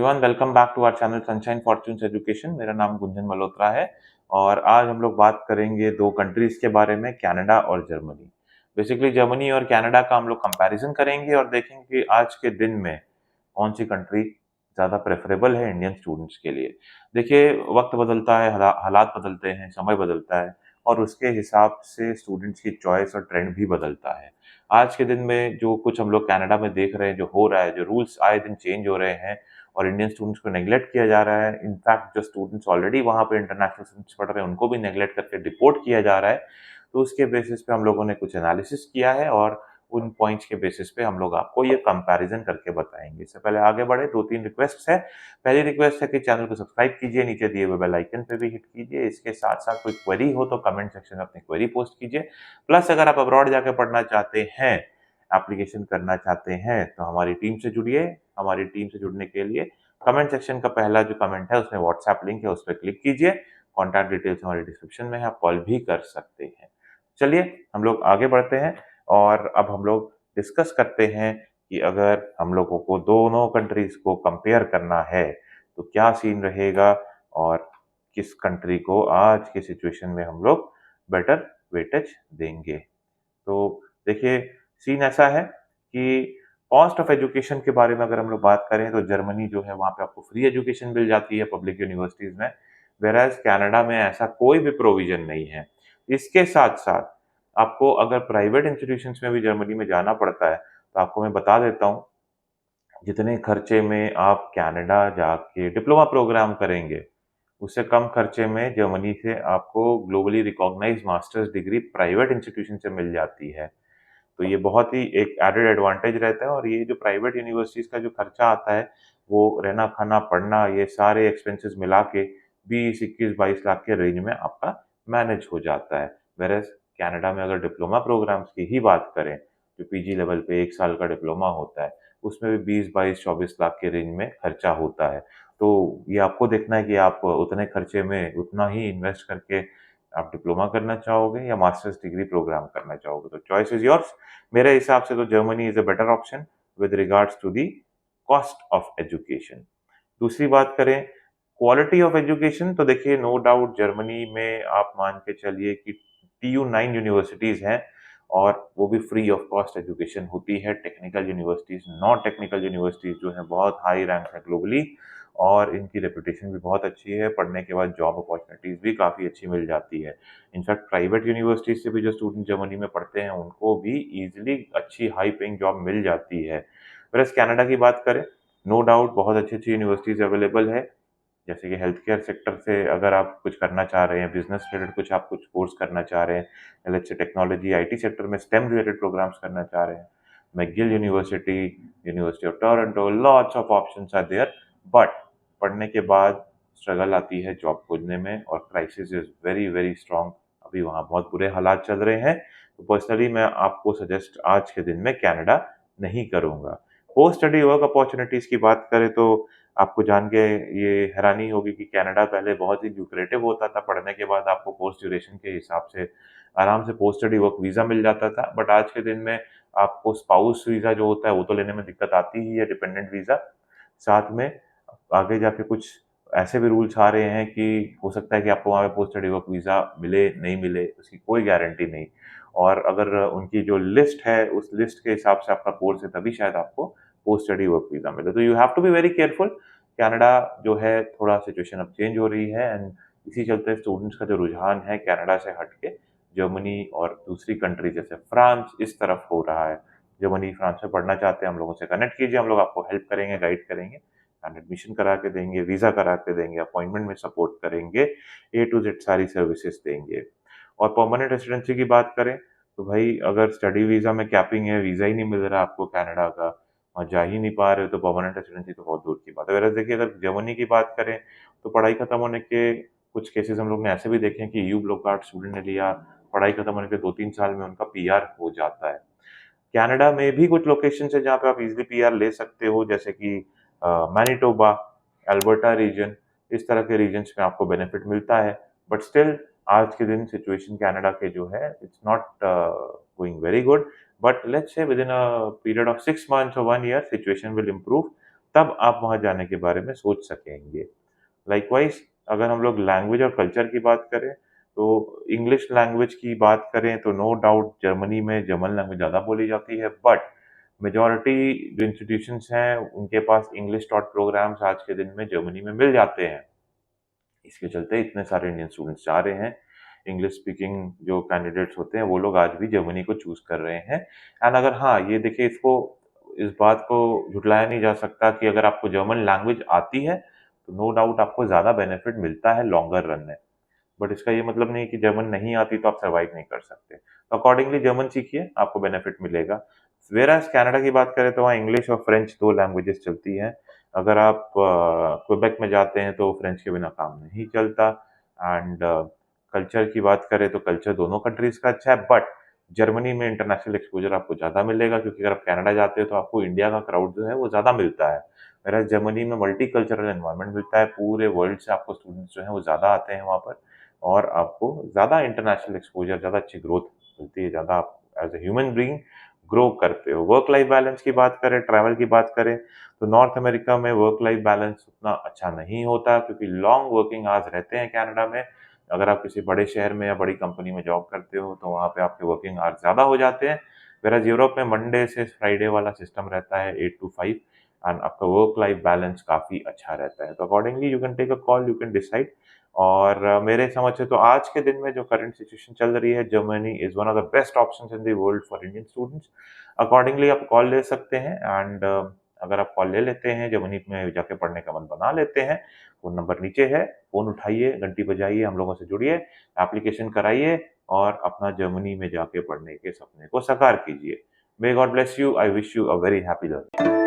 Everyone, welcome back to our channel sunshine fortunes education. मेरा नाम गुंजन मल्होत्रा है और आज हम लोग बात करेंगे दो कंट्रीज के बारे में, कनाडा और जर्मनी। बेसिकली जर्मनी और कनाडा का हम लोग कंपैरिजन करेंगे और देखेंगे कि आज के दिन में कौन सी कंट्री ज़्यादा प्रेफरेबल है इंडियन स्टूडेंट्स के लिए। देखिए, वक्त बदलता है, हालात बदलते हैं, समय बदलता है और उसके हिसाब से स्टूडेंट्स की चॉइस और ट्रेंड भी बदलता है। आज के दिन में जो कुछ हम लोग कनाडा में देख रहे हैं, जो हो रहा है, जो रूल्स आए दिन चेंज हो रहे हैं और इंडियन स्टूडेंट्स को नेग्लेक्ट किया जा रहा है। इनफैक्ट जो स्टूडेंट्स ऑलरेडी वहाँ पे इंटरनेशनल स्टूडेंट्स पढ़ रहे हैं, उनको भी नेग्लेक्ट करके डिपोर्ट किया जा रहा है। तो उसके बेसिस पे हम लोगों ने कुछ एनालिसिस किया है और उन पॉइंट्स के बेसिस पे हम लोग आपको ये कंपैरिजन करके बताएंगे। इससे पहले आगे बढ़े, 2-3 रिक्वेस्ट है। पहली रिक्वेस्ट है कि चैनल को सब्सक्राइब कीजिए, नीचे दिए हुए बेल आइकन पे भी हिट कीजिए। इसके साथ-साथ कोई क्वेरी हो तो कमेंट सेक्शन में अपनी क्वेरी पोस्ट कीजिए। प्लस अगर आप अब्रॉड जाके पढ़ना चाहते हैं, एप्लीकेशन करना चाहते हैं, तो हमारी टीम से जुड़िए। हमारी टीम से जुड़ने के लिए कमेंट सेक्शन का पहला जो कमेंट है उसमें व्हाट्सएप लिंक है, उस पर क्लिक कीजिए। कॉन्टैक्ट डिटेल्स हमारी डिस्क्रिप्शन में है, आप कॉल भी कर सकते हैं। चलिए हम लोग आगे बढ़ते हैं और अब हम लोग डिस्कस करते हैं कि अगर हम लोगों को दोनों कंट्रीज को कंपेयर करना है तो क्या सीन रहेगा और किस कंट्री को आज की सिचुएशन में हम लोग बेटर वेटेज देंगे। तो देखिए, सीन ऐसा है कि कॉस्ट ऑफ एजुकेशन के बारे में अगर हम लोग बात करें तो जर्मनी जो है वहाँ पे आपको फ्री एजुकेशन मिल जाती है पब्लिक यूनिवर्सिटीज में, वेराज कनाडा में ऐसा कोई भी प्रोविजन नहीं है। इसके साथ साथ आपको अगर प्राइवेट इंस्टीट्यूशंस में भी जर्मनी में जाना पड़ता है तो आपको मैं बता देता हूँ, जितने खर्चे में आप कनाडा जाके डिप्लोमा प्रोग्राम करेंगे उससे कम खर्चे में जर्मनी से आपको globally recognised masters degree private institution से मिल जाती है। तो ये बहुत ही एक एडेड एडवांटेज रहता है और ये जो प्राइवेट यूनिवर्सिटीज का जो खर्चा आता है, वो रहना, खाना, पढ़ना, ये सारे एक्सपेंसेस मिला के 20, 21, 22 लाख के रेंज में आपका मैनेज हो जाता है। वेरएज़ कनाडा में अगर डिप्लोमा प्रोग्राम्स की ही बात करें, जो पीजी लेवल पे 1 साल का डिप्लोमा होता है, उसमें भी 20, 22, 24 लाख के रेंज में खर्चा होता है। तो ये आपको देखना है कि आप उतने खर्चे में उतना ही इन्वेस्ट करके आप डिप्लोमा करना चाहोगे या मास्टर्स डिग्री प्रोग्राम करना चाहोगे, तो चॉइस इज़ योर्स। मेरे हिसाब से तो Germany is a better option with regards to the cost of education. दूसरी बात करें क्वालिटी ऑफ एजुकेशन, तो देखिए नो डाउट जर्मनी में आप मान के चलिए कि TU9 यूनिवर्सिटीज़ हैं और वो भी फ्री ऑफ कॉस्ट एजुकेशन होती है। Technical universities, non technical universities जो हैं बहुत हाई रैंक है ग्लोबली और इनकी रेपुटेशन भी बहुत अच्छी है। पढ़ने के बाद जॉब अपॉर्चुनिटीज़ भी काफ़ी अच्छी मिल जाती है। इनफैक्ट प्राइवेट यूनिवर्सिटीज़ से भी जो स्टूडेंट जर्मनी में पढ़ते हैं उनको भी ईज़िली अच्छी हाई पेइंग जॉब मिल जाती है। व्हेreas कनाडा की बात करें, नो डाउट बहुत अच्छी-अच्छी यूनिवर्सिटीज़ अवेलेबल है। जैसे कि हेल्थ केयर सेक्टर से अगर आप कुछ करना चाह रहे हैं, बिज़नेस रिलेटेड कुछ आप कुछ कोर्स करना चाह रहे हैं, let's say technology, IT sector में स्टेम रिलेटेड प्रोग्राम्स करना चाह रहे हैं, McGill university, university of Toronto, lots of options are there. But पढ़ने के बाद स्ट्रगल आती है जॉब खोजने में और crisis is very, very strong. अभी वहाँ बहुत बुरे हालात चल रहे हैं। तो पर्सनली मैं आपको सजेस्ट आज के दिन में कनाडा नहीं करूँगा। पोस्ट स्टडी वर्क अपॉर्च्युनिटीज़ की बात करें तो आपको जान के ये हैरानी होगी कि कनाडा पहले बहुत ही ल्यूक्रेटिव होता था। पढ़ने के बाद आपको कोर्स ड्यूरेशन के हिसाब से आराम से पोस्ट स्टडी वर्क वीज़ा मिल जाता था। बट आज के दिन में आपको स्पाउस वीज़ा जो होता है वो तो लेने में दिक्कत आती ही है, डिपेंडेंट वीज़ा। साथ में आगे जाके कुछ ऐसे भी रूल्स आ रहे हैं कि हो सकता है कि आपको वहाँ पे पोस्ट स्टडी वर्क वीज़ा मिले, नहीं मिले, उसकी कोई गारंटी नहीं। और अगर उनकी जो लिस्ट है, उस लिस्ट के हिसाब से आपका कोर्स है, तभी शायद आपको पोस्ट स्टडी वर्क वीज़ा मिले। तो you have to be very careful. Canada जो है थोड़ा सिचुएशन अब चेंज हो रही है एंड इसी चलते स्टूडेंट्स का जो रुझान है कनाडा से हट के जर्मनी और दूसरी कंट्री जैसे फ्रांस इस तरफ हो रहा है। जर्मनी, फ्रांस में पढ़ना चाहते हैं, हम लोगों से कनेक्ट कीजिए, हम लोग आपको हेल्प करेंगे, गाइड करेंगे एंड एडमिशन करा के देंगे, वीज़ा करा के देंगे, अपॉइंटमेंट में सपोर्ट करेंगे, ए टू जेड सारी सर्विसेज देंगे। और परमानेंट रेसिडेंसी की बात करें तो भाई अगर स्टडी वीज़ा में कैपिंग है, वीज़ा ही नहीं मिल रहा आपको कनाडा का और जा ही नहीं पा रहे हो, तो परमानेंट रेसिडेंसी तो बहुत दूर की बात है। वैसे देखिए, अगर जर्मनी की बात करें तो पढ़ाई खत्म होने के कुछ केसेस हम लोग ने ऐसे भी देखे हैं कि EU ब्लू कार्ड स्टूडेंट ने लिया, पढ़ाई खत्म होने के 2-3 साल में उनका PR हो जाता है। कनाडा में भी कुछ लोकेशंस है जहाँ पे आप इज़िली PR ले सकते हो, जैसे कि मैनिटोबा, अल्बर्टा रीजन, इस तरह के रीजन्स में आपको बेनिफिट मिलता है। बट स्टिल आज के दिन सिचुएशन कनाडा के जो है it's not going very good. But let's say within a period of 6 months और 1 ईयर सिचुएशन विल इम्प्रूव। तब आप वहाँ जाने के बारे में सोच सकेंगे। लाइकवाइज़ अगर हम लोग लैंग्वेज और कल्चर की बात करें, तो इंग्लिश लैंग्वेज की बात करें तो नो डाउट जर्मनी में जर्मन लैंग्वेज ज़्यादा बोली जाती है, बट मेजॉरिटी जो इंस्टीट्यूशंस हैं, उनके पास इंग्लिश टॉट प्रोग्राम्स आज के दिन में जर्मनी में मिल जाते हैं। इसके चलते इतने सारे इंडियन स्टूडेंट्स जा रहे हैं। इंग्लिश स्पीकिंग जो कैंडिडेट्स होते हैं, वो लोग आज भी जर्मनी को चूज़ कर रहे हैं। एंड अगर हाँ, ये देखिए इस बात को झुठलाया नहीं जा सकता कि अगर आपको जर्मन लैंग्वेज आती है, तो नो डाउट आपको ज़्यादा बेनिफिट मिलता है लॉन्गर रन में। बट इसका ये मतलब नहीं है कि जर्मन नहीं आती तो आप सर्वाइव नहीं कर सकते। तो अकॉर्डिंगली जर्मन सीखिए, आपको बेनिफिट मिलेगा। व्हेयरएज़ कनाडा की बात करें तो वहाँ इंग्लिश और फ्रेंच 2 लैंग्वेजेज़ चलती हैं। अगर आप क्वेबेक में जाते हैं तो फ्रेंच के बिना काम नहीं चलता। एंड कल्चर की बात करें तो कल्चर दोनों कंट्रीज़ का अच्छा है, बट जर्मनी में इंटरनेशनल एक्सपोज़र आपको ज़्यादा मिलेगा, क्योंकि अगर आप कनाडा जाते हो तो आपको इंडिया का क्राउड जो है वो ज़्यादा मिलता है। व्हेयरएज़ जर्मनी में मल्टीकल्चरल एनवायरनमेंट मिलता है, पूरे वर्ल्ड से आपको स्टूडेंट्स जो हैं वो ज़्यादा आते हैं वहाँ पर, और आपको ज़्यादा इंटरनेशनल एक्सपोज़र, ज़्यादा अच्छी ग्रोथ मिलती है, ज़्यादा आप as a human being grow करते हो। वर्क लाइफ बैलेंस की बात करें, ट्रैवल की बात करें, तो नॉर्थ अमेरिका में वर्क लाइफ बैलेंस उतना अच्छा नहीं होता, क्योंकि लॉन्ग वर्किंग आवर्स रहते हैं कनाडा में। अगर आप किसी बड़े शहर में या बड़ी कंपनी में जॉब करते हो, तो वहाँ पे आपके वर्किंग आवर्स ज़्यादा हो जाते हैं। व्हेयरएज़ यूरोप में मंडे से फ्राइडे वाला सिस्टम रहता है 8 टू 5, एंड आपका वर्क लाइफ बैलेंस काफ़ी अच्छा रहता है। तो accordingly you can take a call, you can decide. और मेरे समझ से तो आज के दिन में जो करंट सिचुएशन चल रही है, Germany is one of the best options in the world for Indian students. Accordingly आप कॉल ले सकते हैं। एंड अगर आप कॉल ले लेते हैं, जर्मनी में जाके पढ़ने का मन बना लेते हैं, फ़ोन नंबर नीचे है, फ़ोन उठाइए, घंटी बजाइए, हम लोगों से जुड़िए, एप्लीकेशन कराइए और अपना जर्मनी में जाके पढ़ने के सपने को साकार कीजिए। May God bless you, I wish you a very happy learning.